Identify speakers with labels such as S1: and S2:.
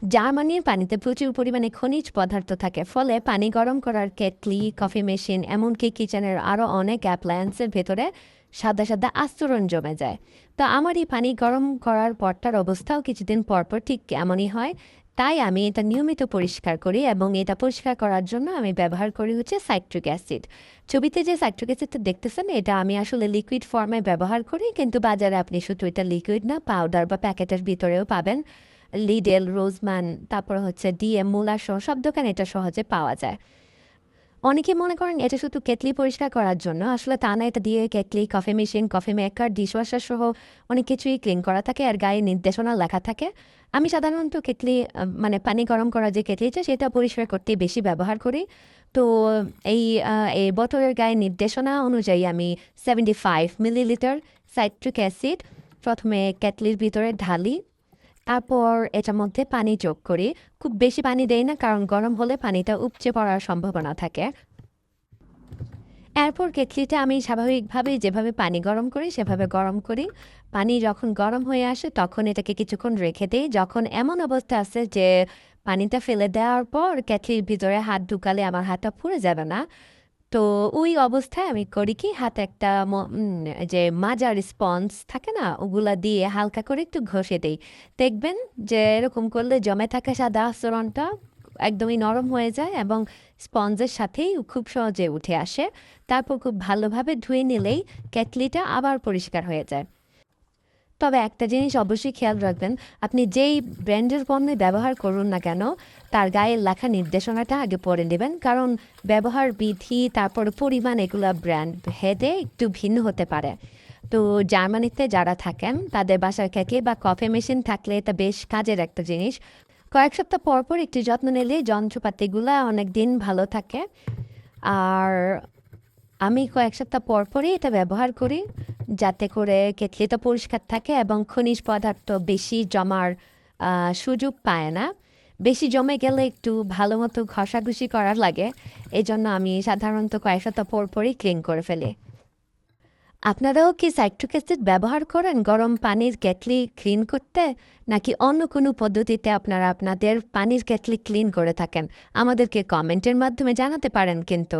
S1: জার্মানির পানিতে প্রচুর পরিমাণে খনিজ পদার্থ থাকে, ফলে পানি গরম করার কেটলি, কফি মেশিন, এমনকি কিচেনের আরও অনেক অ্যাপ্লায়েন্সের ভেতরে সাদা সাদা আস্তরণ জমে যায়। তো আমার এই পানি গরম করার পরটার অবস্থাও কিছুদিন পর পর ঠিক এমনই হয়। তাই আমি এটা নিয়মিত পরিষ্কার করি, এবং এটা পরিষ্কার করার জন্য আমি ব্যবহার করি হচ্ছে সাইট্রিক অ্যাসিড। ছবিতে যে সাইট্রিক অ্যাসিডটা দেখতেছেন, এটা আমি আসলে লিকুইড ফর্মে ব্যবহার করি, কিন্তু বাজারে আপনি শুধু এটা লিকুইড না, পাউডার বা প্যাকেটের ভিতরেও পাবেন। লিডেল, রোজম্যান, তারপর হচ্ছে ডিএম, মুলার সহ সব দোকানে এটা সহজে পাওয়া যায়। অনেকে মনে করেন এটা শুধু কেটলি পরিষ্কার করার জন্য, আসলে তা না। এটা দিয়ে kettle, coffee machine, coffee maker, dishwasher সহ অনেক কিছুই ক্লিন করা থাকে, আর গায়ে নির্দেশনা লেখা থাকে। আমি সাধারণত কেটলি, মানে পানি গরম করা যে কেটলিটা, সেটা পরিষ্কার করতে বেশি ব্যবহার করি। তো এই বোতলের গায়ে নির্দেশনা অনুযায়ী আমি 75 মিলিলিটার সাইট্রিক অ্যাসিড প্রথমে কেটলির ভিতরে ঢালি, তারপর এটার মধ্যে পানি যোগ করি। খুব বেশি পানি দেই না, কারণ গরম হলে পানিটা উপচে পড়ার সম্ভাবনা থাকে। এরপর কেটলিটা আমি স্বাভাবিকভাবেই যেভাবে পানি গরম করি সেভাবে গরম করি। পানি যখন গরম হয়ে আসে তখন এটাকে কিছুক্ষণ রেখে দিই। যখন এমন অবস্থা আছে যে পানিটা ফেলে দেওয়ার পর কেটলির ভিতরে হাত ঢুকালে আমার হাতটা পুড়ে যাবে না, তো ওই অবস্থায় আমি করি কি, হাতে একটা যে মাজার স্পঞ্জ থাকে না, ওগুলা দিয়ে হালকা করে একটু ঘষে দেই। দেখবেন যে এরকম করলে জমে থাকা সাদা আস্তরণটা একদমই নরম হয়ে যায়, এবং স্পঞ্জের সাথেই খুব সহজে উঠে আসে। তারপর খুব ভালোভাবে ধুয়ে নিলেই কেটলিটা আবার পরিষ্কার হয়ে যায়। তবে একটা জিনিস অবশ্যই খেয়াল রাখবেন, আপনি যেই ব্র্যান্ডের পণ্য ব্যবহার করুন না কেন, তার গায়ে লেখা নির্দেশনাটা আগে পড়ে নেবেন, কারণ ব্যবহার বিধি, তারপর পরিমাণ, এগুলো ব্র্যান্ড ভেদে একটু ভিন্ন হতে পারে। তো জার্মানিতে যারা থাকেন তাদের বাসায় কেকে বা কফি মেশিন থাকলে এটা বেশ কাজের একটা জিনিস। কয়েক সপ্তাহ পর পর একটু যত্ন নিলে যন্ত্রপাতিগুলো অনেক দিন ভালো থাকে। আর আমি কয়েক সপ্তাহ পর পরই এটা ব্যবহার করি, যাতে করে কেটলিটা পরিষ্কার থাকে এবং খনিজ পদার্থ বেশি জমার সুযোগ পায় না। বেশি জমে গেলে একটু ভালো মতো ঘষাঘষি করার লাগে। এই জন্য আমি সাধারণত কয়েক সপ্তাহ পর পরই ক্লিন করে ফেলি। আপনারাও কি সাইট্রিক অ্যাসিড ব্যবহার করেন গরম পানির কেটলি ক্লিন করতে, নাকি অন্য কোনো পদ্ধতিতে আপনারা আপনাদের পানির কেটলি ক্লিন করে থাকেন? আমাদেরকে কমেন্টের মাধ্যমে জানাতে পারেন কিন্তু।